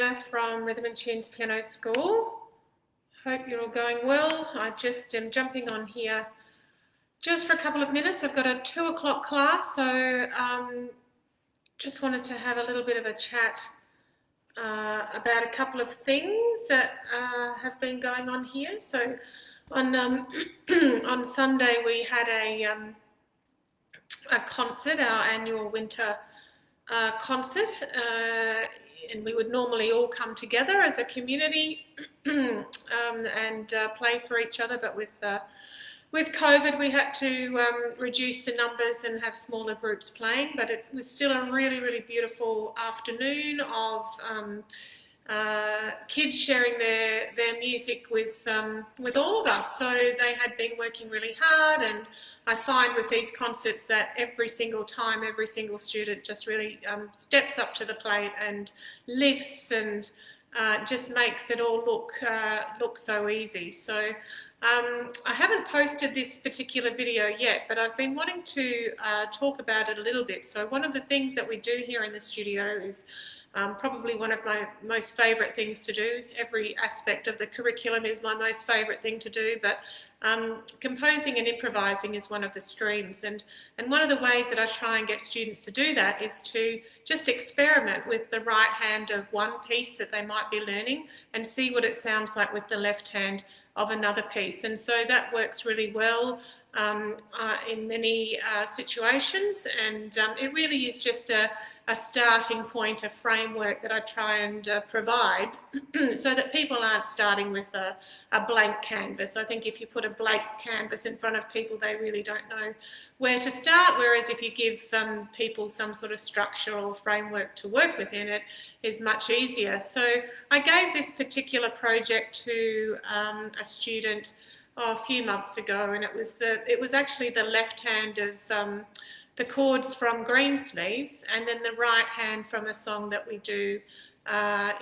Joanne from Rhythm and Tunes Piano School. Hope you're all going well. I just am jumping on here just for a couple of minutes. I've got a 2 o'clock class, so just wanted to have a little bit of a chat about a couple of things that have been going on here. So on on Sunday we had a concert, our annual winter concert, and we would normally all come together as a community and play for each other, but with COVID we had to reduce the numbers and have smaller groups playing, but it was still a really beautiful afternoon of kids sharing their music with all of us. So they had been working really hard, and I find with these concerts that every single time, every single student just really steps up to the plate and lifts and just makes it all look so easy. So I haven't posted this particular video yet, but I've been wanting to talk about it a little bit. So one of the things that we do here in the studio is probably one of my most favourite things to do. Every aspect of the curriculum is my most favourite thing to do, but composing and improvising is one of the streams. And one of the ways that I try and get students to do that is to just experiment with the right hand of one piece that they might be learning and see what it sounds like with the left hand of another piece. And so that works really well in many situations, and it really is just a starting point, a framework that I try and provide so that people aren't starting with a blank canvas. I think if you put a blank canvas in front of people, they really don't know where to start, whereas if you give people some sort of structure or framework to work within, it is much easier. So I gave this particular project to a student a few months ago, and it was actually the left hand of the chords from Greensleeves, and then the right hand from a song that we do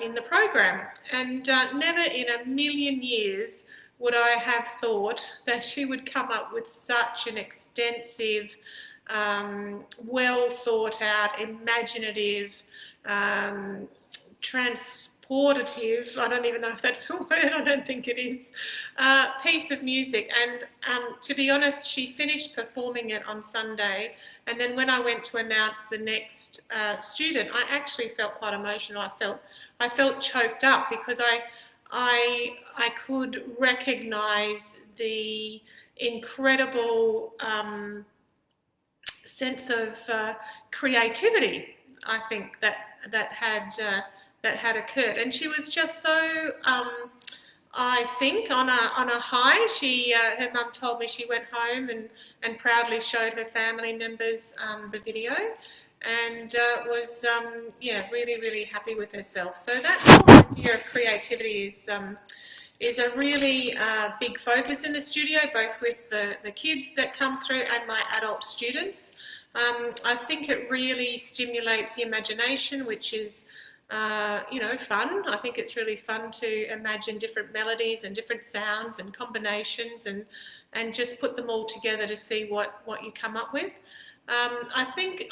in the program. And never in a million years would I have thought that she would come up with such an extensive, well thought out, imaginative, transportative, I don't even know if that's a word, I don't think it is, piece of music. And to be honest, she finished performing it on Sunday, and then when I went to announce the next student, I actually felt quite emotional. I felt choked up because I could recognise the incredible sense of creativity, I think, that had occurred. And she was just so I think on a high. Her mum told me she went home and proudly showed her family members the video, and was really happy with herself. So that whole idea of creativity is a really big focus in the studio, both with the kids that come through and my adult students. I think it really stimulates the imagination, which is fun. I think it's really fun to imagine different melodies and different sounds and combinations and just put them all together to see what you come up with. I think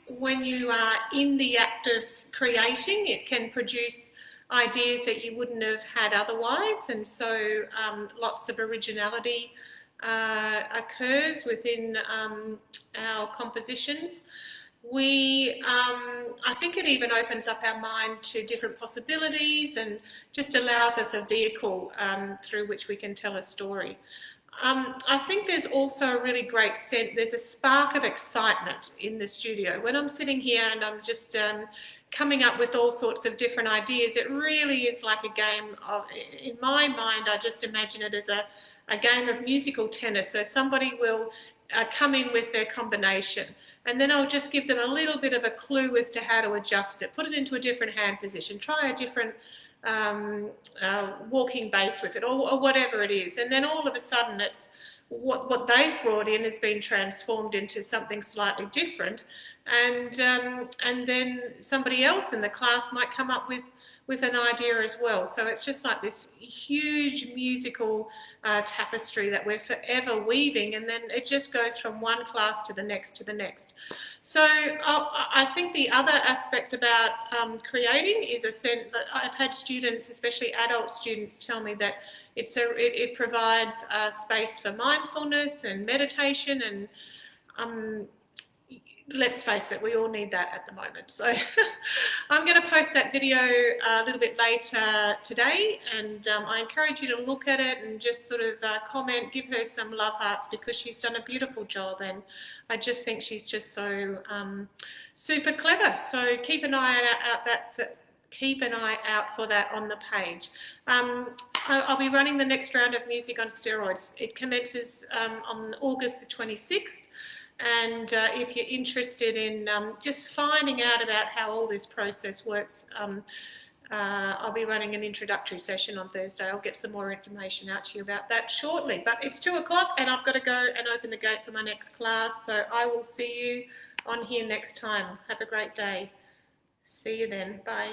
when you are in the act of creating, it can produce ideas that you wouldn't have had otherwise, and so lots of originality occurs within our compositions. I think it even opens up our mind to different possibilities and just allows us a vehicle through which we can tell a story. I think there's also a really great sense, there's a spark of excitement in the studio. When I'm sitting here and I'm just coming up with all sorts of different ideas, it really is like a game of, in my mind, I just imagine it as a game of musical tennis. So somebody will come in with their combination, and then I'll just give them a little bit of a clue as to how to adjust it, put it into a different hand position, try a different walking bass with it, or whatever it is, and then all of a sudden it's what they've brought in has been transformed into something slightly different, and then somebody else in the class might come up with with an idea as well. So it's just like this huge musical tapestry that we're forever weaving, and then it just goes from one class to the next to the next. So I think the other aspect about creating is a sense that I've had students, especially adult students, tell me that it provides a space for mindfulness and meditation, and let's face it, we all need that at the moment. So I'm going to post that video a little bit later today, and I encourage you to look at it and just sort of comment, give her some love hearts, because she's done a beautiful job, and I just think she's just so super clever. So keep an eye out for that on the page. I'll be running the next round of Music on Steroids. It commences on August the 26th. And if you're interested in just finding out about how all this process works, I'll be running an introductory session on Thursday. I'll get some more information out to you about that shortly. But it's 2 o'clock and I've got to go and open the gate for my next class. So I will see you on here next time. Have a great day. See you then. Bye.